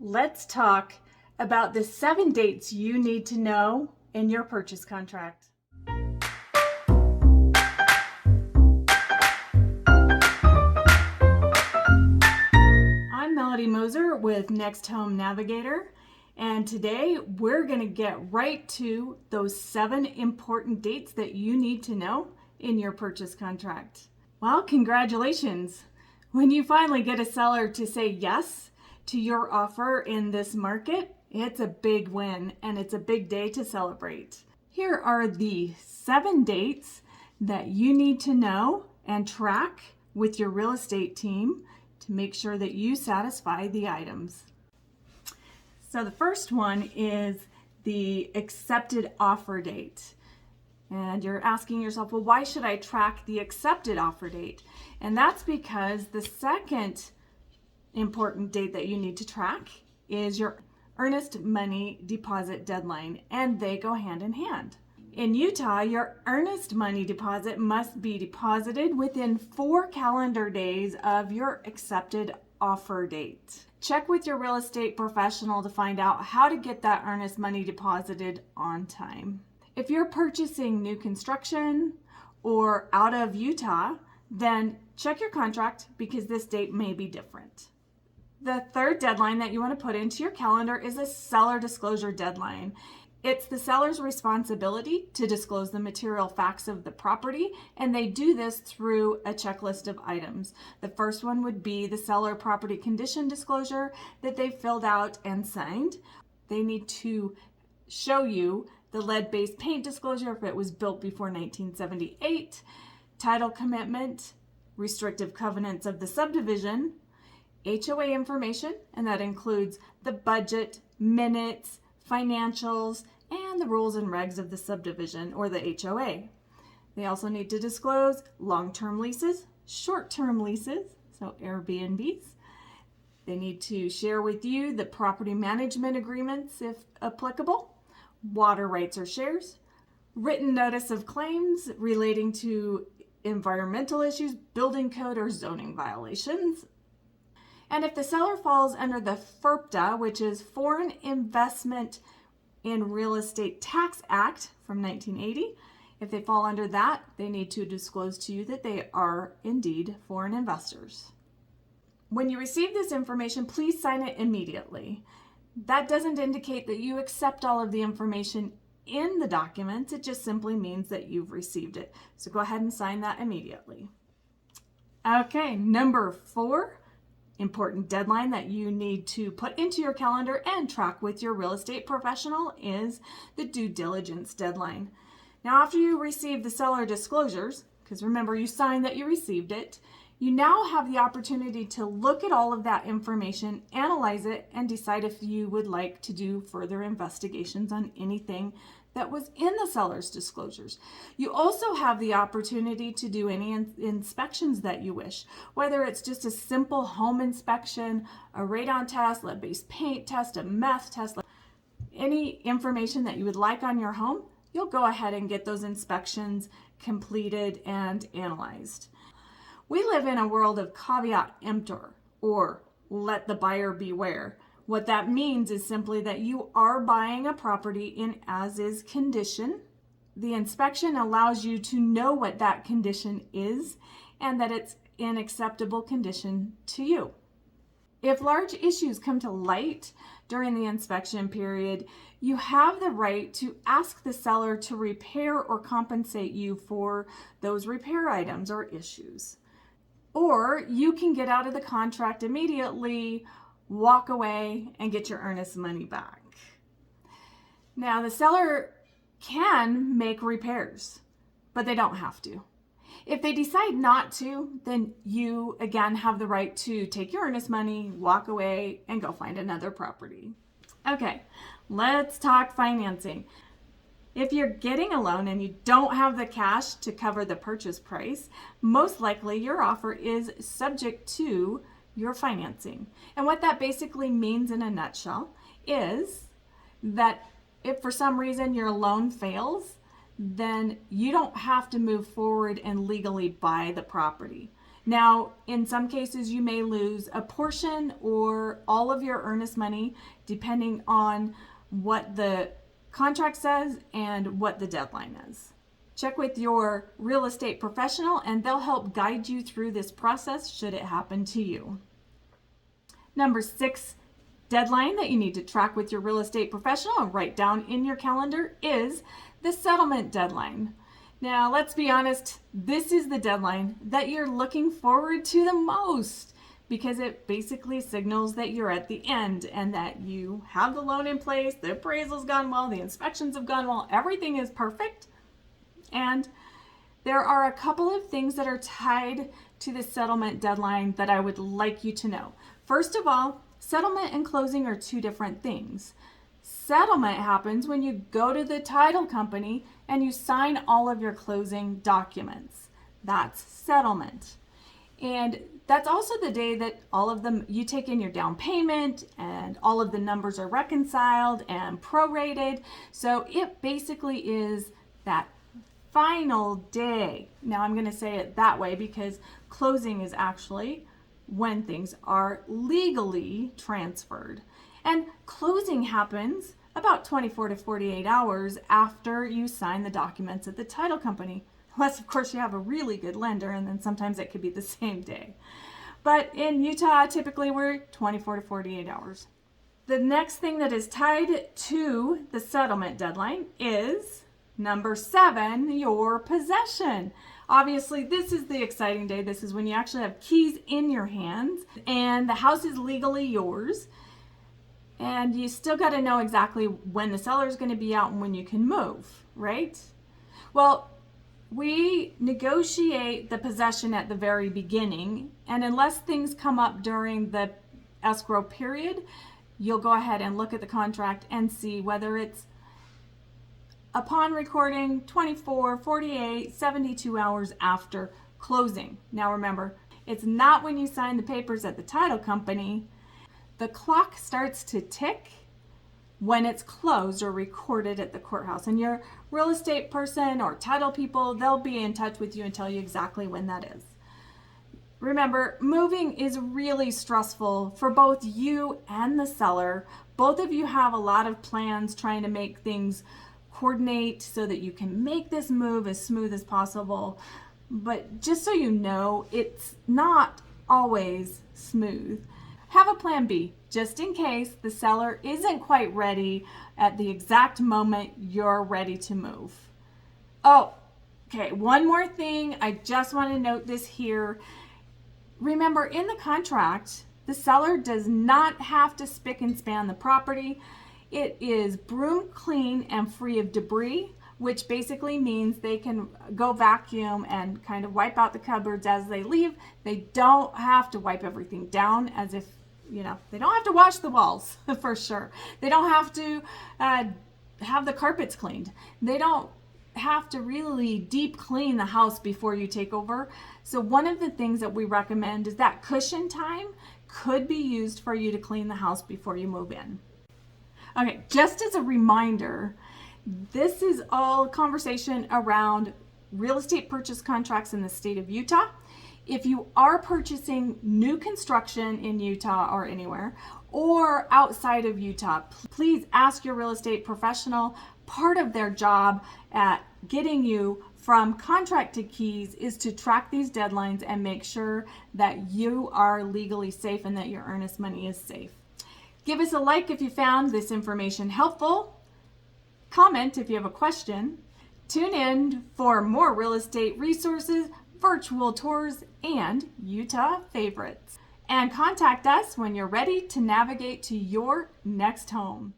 Let's talk about the 7 dates you need to know in your purchase contract. I'm Melody Moser with NextHome Navigator, and today we're going to get right to those 7 important dates that you need to know in your purchase contract. Well, congratulations! When you finally get a seller to say yes to your offer in this market, it's a big win and it's a big day to celebrate. Here are the 7 dates that you need to know and track with your real estate team to make sure that you satisfy the items. So the first one is the accepted offer date. And you're asking yourself, well, why should I track the accepted offer date? And that's because the second important date that you need to track is your earnest money deposit deadline, and they go hand in hand. In Utah, your earnest money deposit must be deposited within 4 calendar days of your accepted offer date. Check with your real estate professional to find out how to get that earnest money deposited on time. If you're purchasing new construction or out of Utah, then check your contract because this date may be different. The third deadline that you want to put into your calendar is a seller disclosure deadline. It's the seller's responsibility to disclose the material facts of the property, and they do this through a checklist of items. The first one would be the seller property condition disclosure that they filled out and signed. They need to show you the lead-based paint disclosure if it was built before 1978, title commitment, restrictive covenants of the subdivision, HOA information, and that includes the budget, minutes, financials, and the rules and regs of the subdivision or the HOA. They also need to disclose long-term leases, short-term leases, so Airbnbs. They need to share with you the property management agreements if applicable, water rights or shares, written notice of claims relating to environmental issues, building code, or zoning violations. And if the seller falls under the FIRPTA, which is Foreign Investment in Real Estate Tax Act from 1980, if they fall under that, they need to disclose to you that they are indeed foreign investors. When you receive this information, please sign it immediately. That doesn't indicate that you accept all of the information in the documents. It just simply means that you've received it. So go ahead and sign that immediately. Okay, number 4. Important deadline that you need to put into your calendar and track with your real estate professional is the due diligence deadline. Now, after you receive the seller disclosures, because remember you signed that you received it, you now have the opportunity to look at all of that information, analyze it, and decide if you would like to do further investigations on anything that was in the seller's disclosures. You also have the opportunity to do any inspections that you wish, whether it's just a simple home inspection, a radon test, lead-based paint test, a meth test, any information that you would like on your home, you'll go ahead and get those inspections completed and analyzed. We live in a world of caveat emptor, or let the buyer beware. What that means is simply that you are buying a property in as-is condition. The inspection allows you to know what that condition is and that it's in acceptable condition to you. If large issues come to light during the inspection period, you have the right to ask the seller to repair or compensate you for those repair items or issues. Or you can get out of the contract immediately, walk away, and get your earnest money back. Now, the seller can make repairs, but they don't have to. If they decide not to, then you, again, have the right to take your earnest money, walk away, and go find another property. Okay, let's talk financing. If you're getting a loan and you don't have the cash to cover the purchase price, most likely your offer is subject to your financing. And what that basically means in a nutshell is that if for some reason your loan fails, then you don't have to move forward and legally buy the property. Now, in some cases, you may lose a portion or all of your earnest money, depending on what the contract says and what the deadline is. Check with your real estate professional and they'll help guide you through this process should it happen to you. Number 6 deadline that you need to track with your real estate professional and write down in your calendar is the settlement deadline. Now, let's be honest, this is the deadline that you're looking forward to the most because it basically signals that you're at the end and that you have the loan in place, the appraisal's gone well, the inspections have gone well, everything is perfect. And there are a couple of things that are tied to the settlement deadline that I would like you to know. First of all, settlement and closing are 2 different things. Settlement happens when you go to the title company and you sign all of your closing documents. That's settlement. And that's also the day that all of them, you take in your down payment and all of the numbers are reconciled and prorated. So it basically is that final day. Now I'm going to say it that way because closing is actually when things are legally transferred. And closing happens about 24 to 48 hours after you sign the documents at the title company. Unless, of course, you have a really good lender, and then sometimes it could be the same day. But in Utah, typically we're 24 to 48 hours. The next thing that is tied to the settlement deadline is number 7, your possession. Obviously, this is the exciting day. This is when you actually have keys in your hands and the house is legally yours. And you still got to know exactly when the seller is going to be out and when you can move, right? Well, we negotiate the possession at the very beginning, and unless things come up during the escrow period, you'll go ahead and look at the contract and see whether it's upon recording 24, 48, 72 hours after closing. Now remember, it's not when you sign the papers at the title company. The clock starts to tick when it's closed or recorded at the courthouse. And your real estate person or title people, they'll be in touch with you and tell you exactly when that is. Remember, moving is really stressful for both you and the seller. Both of you have a lot of plans trying to make things coordinate so that you can make this move as smooth as possible. But just so you know, it's not always smooth. Have a plan B, just in case the seller isn't quite ready at the exact moment you're ready to move. Oh, okay, one more thing. I just want to note this here. Remember, in the contract, the seller does not have to spick and span the property. It is broom clean and free of debris, which basically means they can go vacuum and kind of wipe out the cupboards as they leave. They don't have to wipe everything down as if, they don't have to wash the walls for sure. They don't have to have the carpets cleaned. They don't have to really deep clean the house before you take over. So one of the things that we recommend is that cushion time could be used for you to clean the house before you move in. Okay, just as a reminder, this is all conversation around real estate purchase contracts in the state of Utah. If you are purchasing new construction in Utah or anywhere, or outside of Utah, please ask your real estate professional. Part of their job at getting you from contract to keys is to track these deadlines and make sure that you are legally safe and that your earnest money is safe. Give us a like if you found this information helpful. Comment if you have a question. Tune in for more real estate resources, virtual tours, and Utah favorites. And contact us when you're ready to navigate to your next home.